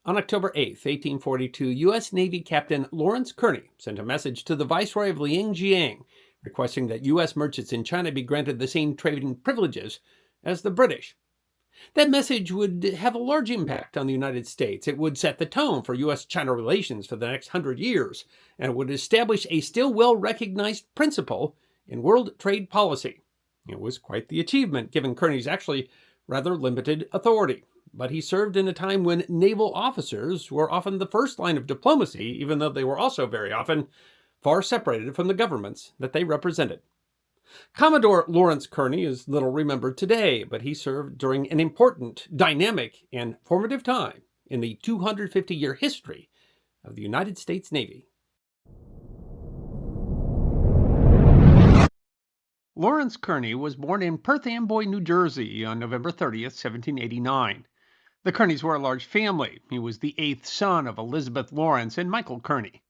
On October 8, 1842, U.S. Navy Captain Lawrence Kearney sent a message to the Viceroy of Liangjiang requesting that U.S. merchants in China be granted the same trading privileges as the British. That message would have a large impact on the United States. It would set the tone for U.S.-China relations for the next 100 years, and it would establish a still well-recognized principle in world trade policy. It was quite the achievement, given Kearney's actually rather limited authority. But he served in a time when naval officers were often the first line of diplomacy, even though they were also very often far separated from the governments that they represented. Commodore Lawrence Kearney is little remembered today, but he served during an important, dynamic, and formative time in the 250-year history of the United States Navy. Lawrence Kearney was born in Perth Amboy, New Jersey on November 30th, 1789. The Kearneys were a large family. He was the eighth son of Elizabeth Lawrence and Michael Kearney.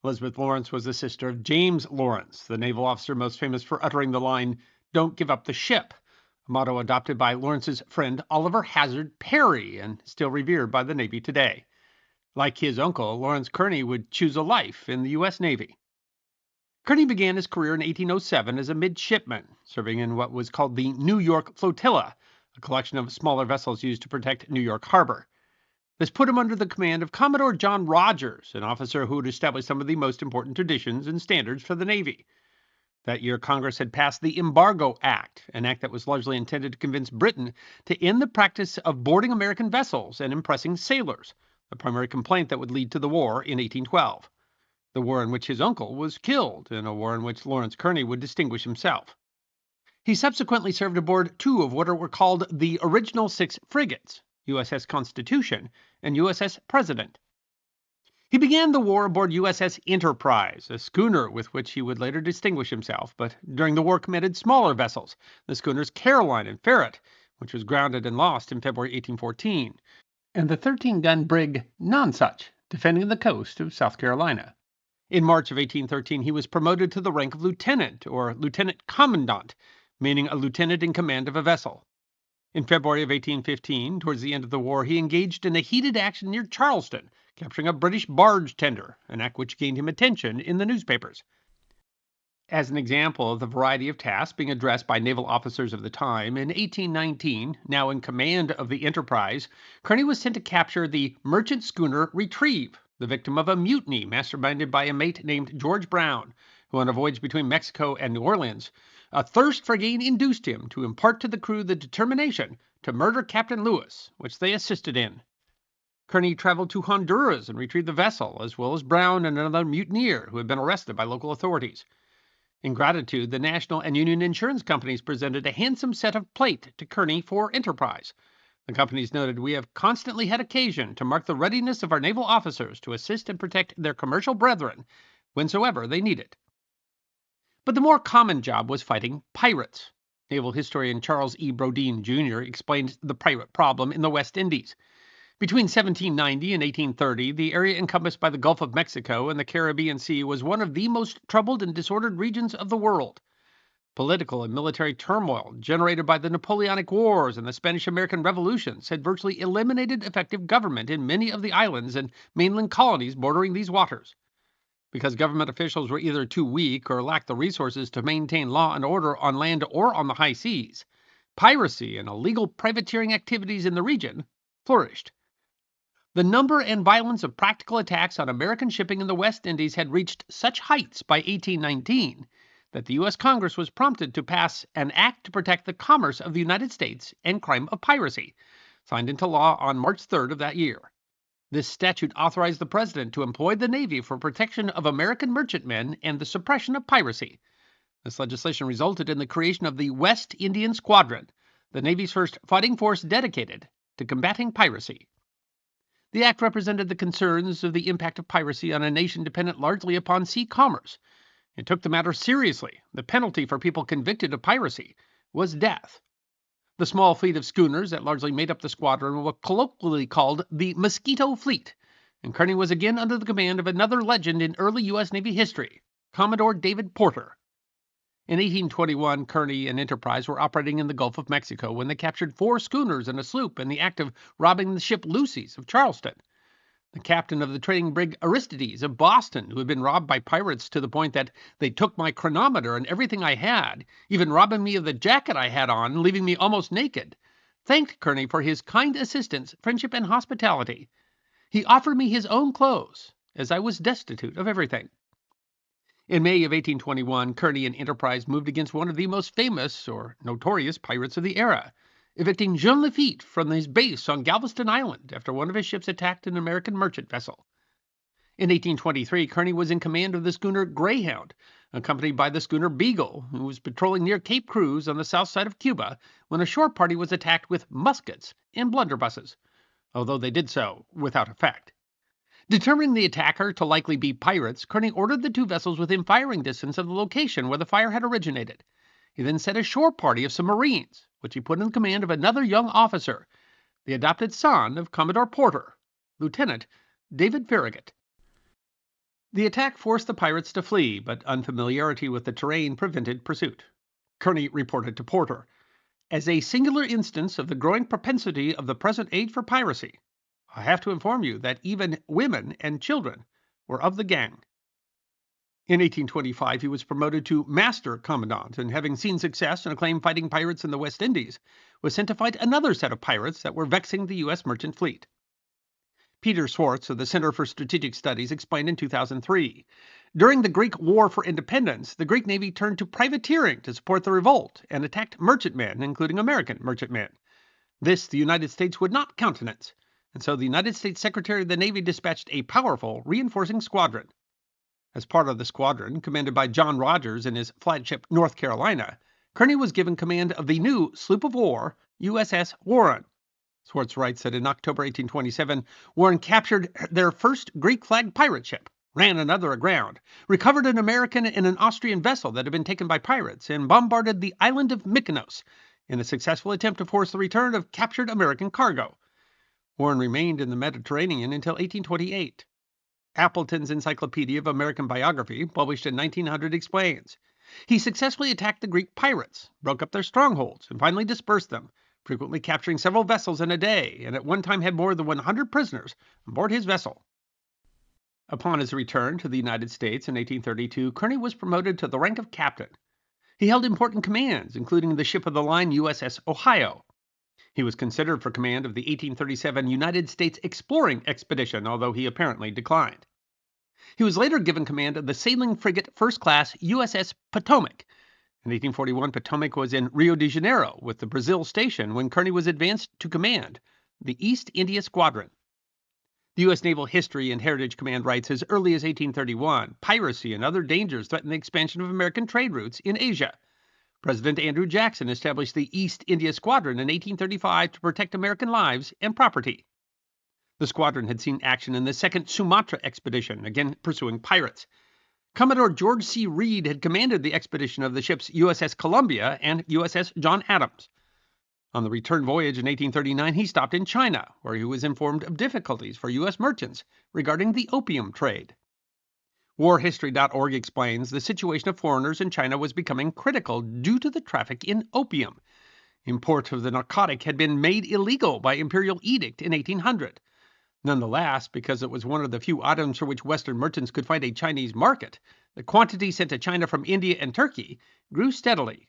Elizabeth Lawrence was the sister of James Lawrence, the naval officer most famous for uttering the line, "Don't give up the ship," a motto adopted by Lawrence's friend Oliver Hazard Perry and still revered by the Navy today. Like his uncle, Lawrence Kearney would choose a life in the U.S. Navy. Kearney began his career in 1807 as a midshipman, serving in what was called the New York Flotilla, a collection of smaller vessels used to protect New York Harbor. This put him under the command of Commodore John Rogers, an officer who had established some of the most important traditions and standards for the Navy. That year, Congress had passed the Embargo Act, an act that was largely intended to convince Britain to end the practice of boarding American vessels and impressing sailors, the primary complaint that would lead to the war in 1812. The war in which his uncle was killed, and a war in which Lawrence Kearney would distinguish himself. He subsequently served aboard two of what were called the original 6 frigates, USS Constitution and USS President. He began the war aboard USS Enterprise, a schooner with which he would later distinguish himself, but during the war commanded smaller vessels, the schooners Caroline and Ferret, which was grounded and lost in February 1814, and the 13-gun brig Nonsuch, defending the coast of South Carolina. In March of 1813, he was promoted to the rank of lieutenant, or lieutenant commandant, meaning a lieutenant in command of a vessel. In February of 1815, towards the end of the war, he engaged in a heated action near Charleston, capturing a British barge tender, an act which gained him attention in the newspapers. As an example of the variety of tasks being addressed by naval officers of the time, in 1819, now in command of the Enterprise, Kearney was sent to capture the merchant schooner Retrieve, the victim of a mutiny masterminded by a mate named George Brown, who on a voyage between Mexico and New Orleans, a thirst for gain induced him to impart to the crew the determination to murder Captain Lewis, which they assisted in. Kearney traveled to Honduras and retrieved the vessel, as well as Brown and another mutineer who had been arrested by local authorities. In gratitude, the National and Union Insurance Companies presented a handsome set of plate to Kearney for Enterprise. The companies noted, "We have constantly had occasion to mark the readiness of our naval officers to assist and protect their commercial brethren whensoever they need it." But the more common job was fighting pirates. Naval historian Charles E. Brodeen, Jr. explained the pirate problem in the West Indies. Between 1790 and 1830, the area encompassed by the Gulf of Mexico and the Caribbean Sea was one of the most troubled and disordered regions of the world. Political and military turmoil generated by the Napoleonic Wars and the Spanish-American Revolutions had virtually eliminated effective government in many of the islands and mainland colonies bordering these waters. Because government officials were either too weak or lacked the resources to maintain law and order on land or on the high seas, piracy and illegal privateering activities in the region flourished. The number and violence of practical attacks on American shipping in the West Indies had reached such heights by 1819 that the U.S. Congress was prompted to pass an act to protect the commerce of the United States and crime of piracy, signed into law on March 3rd of that year. This statute authorized the President to employ the Navy for protection of American merchantmen and the suppression of piracy. This legislation resulted in the creation of the West Indian Squadron, the Navy's first fighting force dedicated to combating piracy. The act represented the concerns of the impact of piracy on a nation dependent largely upon sea commerce. It took the matter seriously. The penalty for people convicted of piracy was death. The small fleet of schooners that largely made up the squadron were colloquially called the Mosquito Fleet, and Kearney was again under the command of another legend in early U.S. Navy history, Commodore David Porter. In 1821, Kearney and Enterprise were operating in the Gulf of Mexico when they captured 4 schooners and a sloop in the act of robbing the ship Lucy's of Charleston. The captain of the trading brig Aristides of Boston, who had been robbed by pirates to the point that they took my chronometer and everything I had, even robbing me of the jacket I had on, leaving me almost naked, thanked Kearney for his kind assistance, friendship, and hospitality. He offered me his own clothes, as I was destitute of everything. In May of 1821, Kearney and Enterprise moved against one of the most famous or notorious pirates of the era, evicting Jean Lafitte from his base on Galveston Island after one of his ships attacked an American merchant vessel. In 1823, Kearney was in command of the schooner Greyhound, accompanied by the schooner Beagle, who was patrolling near Cape Cruz on the south side of Cuba when a shore party was attacked with muskets and blunderbusses, although they did so without effect. Determining the attacker to likely be pirates, Kearney ordered the two vessels within firing distance of the location where the fire had originated. He then sent a shore party of some Marines, which he put in command of another young officer, the adopted son of Commodore Porter, Lieutenant David Farragut. The attack forced the pirates to flee, but unfamiliarity with the terrain prevented pursuit. Kearney reported to Porter, "As a singular instance of the growing propensity of the present age for piracy, I have to inform you that even women and children were of the gang." In 1825, he was promoted to Master Commandant, and having seen success and acclaimed fighting pirates in the West Indies, was sent to fight another set of pirates that were vexing the U.S. merchant fleet. Peter Swartz of the Center for Strategic Studies explained in 2003, during the Greek War for Independence, the Greek Navy turned to privateering to support the revolt and attacked merchantmen, including American merchantmen. This the United States would not countenance, and so the United States Secretary of the Navy dispatched a powerful reinforcing squadron. As part of the squadron, commanded by John Rodgers in his flagship North Carolina, Kearney was given command of the new sloop of war, USS Warren. Swartz writes that in October 1827, Warren captured their first Greek-flagged pirate ship, ran another aground, recovered an American and an Austrian vessel that had been taken by pirates, and bombarded the island of Mykonos in a successful attempt to force the return of captured American cargo. Warren remained in the Mediterranean until 1828. Appleton's Encyclopedia of American Biography, published in 1900, explains, he successfully attacked the Greek pirates, broke up their strongholds, and finally dispersed them, frequently capturing several vessels in a day, and at one time had more than 100 prisoners aboard his vessel. Upon his return to the United States in 1832, Kearney was promoted to the rank of captain. He held important commands, including the ship-of-the-line USS Ohio. He was considered for command of the 1837 United States Exploring Expedition, although he apparently declined. He was later given command of the sailing frigate First Class USS Potomac. In 1841, Potomac was in Rio de Janeiro with the Brazil station when Kearney was advanced to command the East India Squadron. The U.S. Naval History and Heritage Command writes, as early as 1831, piracy and other dangers threatened the expansion of American trade routes in Asia. President Andrew Jackson established the East India Squadron in 1835 to protect American lives and property. The squadron had seen action in the Second Sumatra Expedition, again pursuing pirates. Commodore George C. Reed had commanded the expedition of the ships USS Columbia and USS John Adams. On the return voyage in 1839, he stopped in China, where he was informed of difficulties for U.S. merchants regarding the opium trade. Warhistory.org explains the situation of foreigners in China was becoming critical due to the traffic in opium. Import of the narcotic had been made illegal by imperial edict in 1800. Nonetheless, because it was one of the few items for which Western merchants could find a Chinese market, the quantity sent to China from India and Turkey grew steadily.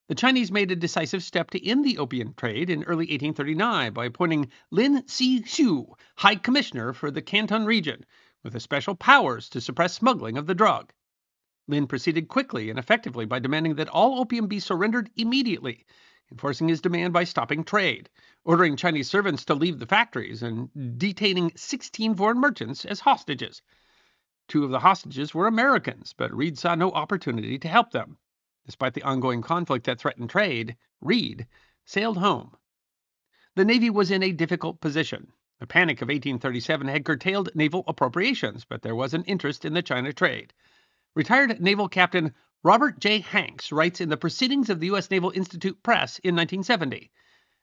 The Chinese made a decisive step to end the opium trade in early 1839 by appointing Lin Si-Hsu High Commissioner for the Canton region, with special powers to suppress smuggling of the drug. Lin proceeded quickly and effectively by demanding that all opium be surrendered immediately, enforcing his demand by stopping trade, ordering Chinese servants to leave the factories, and detaining 16 foreign merchants as hostages. 2 of the hostages were Americans, but Reed saw no opportunity to help them. Despite the ongoing conflict that threatened trade, Reed sailed home. The Navy was in a difficult position. The Panic of 1837 had curtailed naval appropriations, but there was an interest in the China trade. Retired Naval Captain Robert J. Hanks writes in the Proceedings of the U.S. Naval Institute Press in 1970,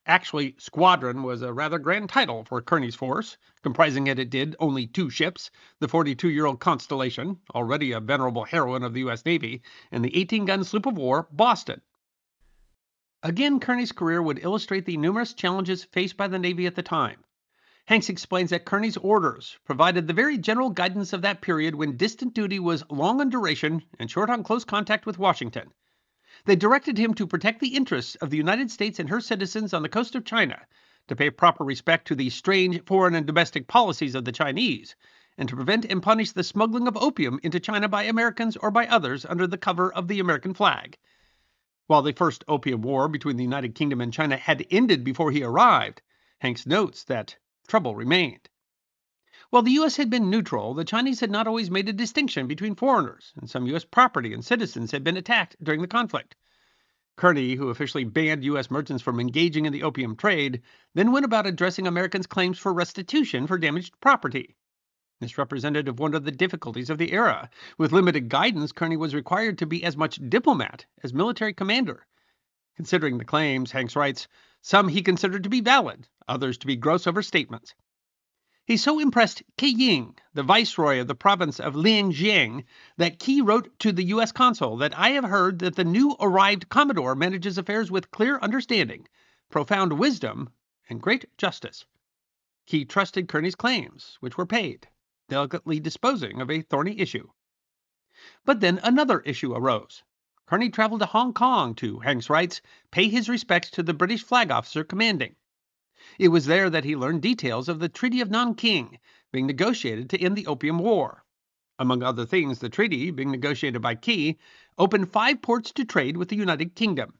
actually, Squadron was a rather grand title for Kearney's force, comprising as it did only 2 ships, the 42-year-old Constellation, already a venerable heroine of the U.S. Navy, and the 18-gun sloop of war, Boston. Again, Kearney's career would illustrate the numerous challenges faced by the Navy at the time. Hanks explains that Kearney's orders provided the very general guidance of that period when distant duty was long in duration and short on close contact with Washington. They directed him to protect the interests of the United States and her citizens on the coast of China, to pay proper respect to the strange foreign and domestic policies of the Chinese, and to prevent and punish the smuggling of opium into China by Americans or by others under the cover of the American flag. While the first Opium War between the United Kingdom and China had ended before he arrived, Hanks notes that trouble remained. While the U.S. had been neutral, the Chinese had not always made a distinction between foreigners, and some U.S. property and citizens had been attacked during the conflict. Kearney, who officially banned U.S. merchants from engaging in the opium trade, then went about addressing Americans' claims for restitution for damaged property. This represented one of the difficulties of the era. With limited guidance, Kearney was required to be as much diplomat as military commander. Considering the claims, Hanks writes, some he considered to be valid, others to be gross overstatements. He so impressed Ke Ying, the viceroy of the province of Lianjiang, that Ke wrote to the U.S. consul that I have heard that the new arrived commodore manages affairs with clear understanding, profound wisdom, and great justice. Ke trusted Kearney's claims, which were paid, delicately disposing of a thorny issue. But then another issue arose. Kearney traveled to Hong Kong to, Hanks writes, pay his respects to the British flag officer commanding. It was there that he learned details of the Treaty of Nanking being negotiated to end the Opium War. Among other things, the treaty, being negotiated by Ke, opened 5 ports to trade with the United Kingdom.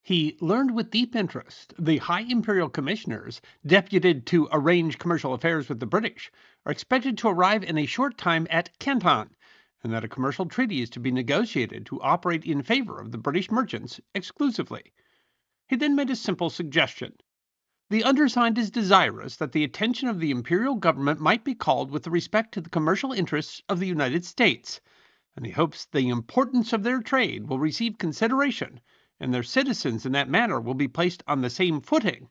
He learned with deep interest the high imperial commissioners, deputed to arrange commercial affairs with the British, are expected to arrive in a short time at Canton, and that a commercial treaty is to be negotiated to operate in favor of the British merchants exclusively. He then made a simple suggestion. The undersigned is desirous that the attention of the imperial government might be called with respect to the commercial interests of the United States, and he hopes the importance of their trade will receive consideration, and their citizens in that manner will be placed on the same footing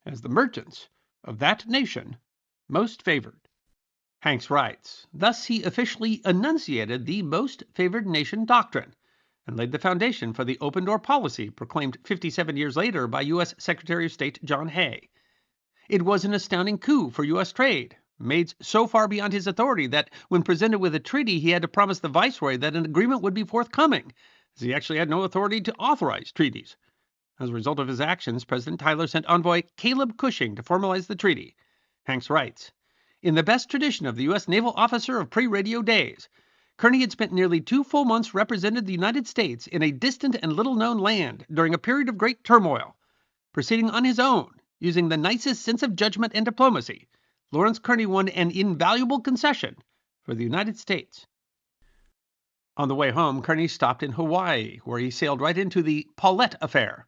as the merchants of that nation most favored. Hanks writes, thus he officially enunciated the most favored nation doctrine, and laid the foundation for the open door policy proclaimed 57 years later by U.S. Secretary of State John Hay. It was an astounding coup for U.S. trade, made so far beyond his authority that when presented with a treaty he had to promise the viceroy that an agreement would be forthcoming, as he actually had no authority to authorize treaties. As a result of his actions, President Tyler sent envoy Caleb Cushing to formalize the treaty. Hanks writes, in the best tradition of the U.S. naval officer of pre-radio days, Kearney had spent nearly 2 full months representing the United States in a distant and little-known land during a period of great turmoil. Proceeding on his own, using the nicest sense of judgment and diplomacy, Lawrence Kearney won an invaluable concession for the United States. On the way home, Kearney stopped in Hawaii, where he sailed right into the Paulette affair.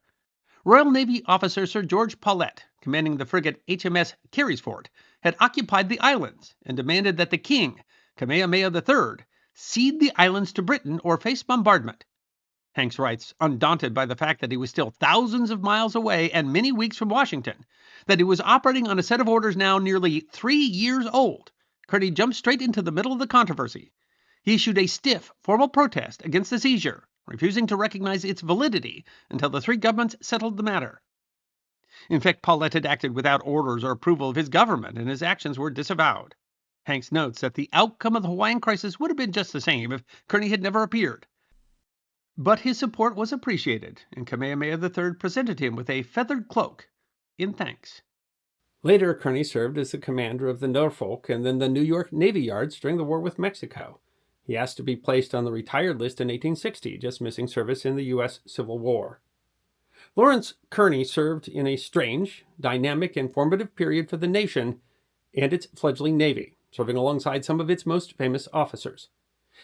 Royal Navy officer Sir George Paulette, commanding the frigate HMS Carysfort, had occupied the islands and demanded that the king, Kamehameha III, cede the islands to Britain or face bombardment. Hanks writes, undaunted by the fact that he was still thousands of miles away and many weeks from Washington, that he was operating on a set of orders now nearly 3 years old, Kearney jumped straight into the middle of the controversy. He issued a stiff, formal protest against the seizure, refusing to recognize its validity until the 3 governments settled the matter. In fact, Paulette had acted without orders or approval of his government, and his actions were disavowed. Hanks notes that the outcome of the Hawaiian crisis would have been just the same if Kearney had never appeared. But his support was appreciated, and Kamehameha III presented him with a feathered cloak in thanks. Later, Kearney served as the commander of the Norfolk and then the New York Navy Yards during the war with Mexico. He asked to be placed on the retired list in 1860, just missing service in the U.S. Civil War. Lawrence Kearney served in a strange, dynamic, and formative period for the nation and its fledgling Navy, serving alongside some of its most famous officers.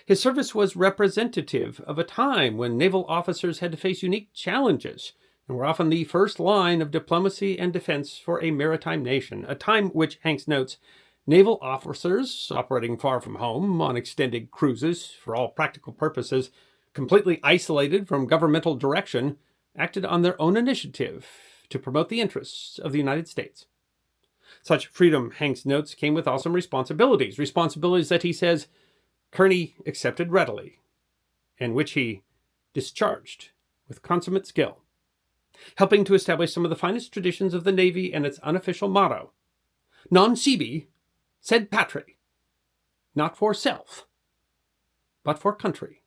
His service was representative of a time when naval officers had to face unique challenges and were often the first line of diplomacy and defense for a maritime nation, a time which, Hanks notes, naval officers, operating far from home on extended cruises, for all practical purposes, completely isolated from governmental direction, acted on their own initiative to promote the interests of the United States. Such freedom, Hanks notes, came with awesome responsibilities that he says Kearney accepted readily, and which he discharged with consummate skill, helping to establish some of the finest traditions of the Navy and its unofficial motto, Non sibi, sed patri, not for self, but for country.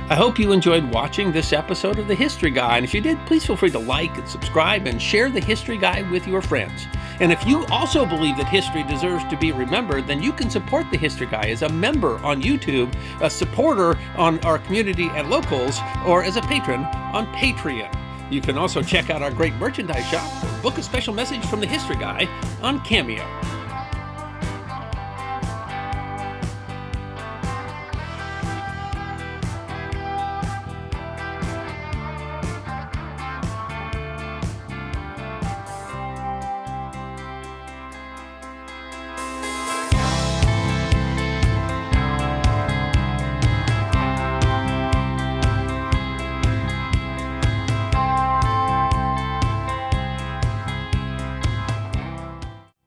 I hope you enjoyed watching this episode of The History Guy, and if you did, please feel free to like and subscribe and share The History Guy with your friends. And if you also believe that history deserves to be remembered, then you can support The History Guy as a member on YouTube, a supporter on our community at Locals, or as a patron on Patreon. You can also check out our great merchandise shop or book a special message from The History Guy on Cameo.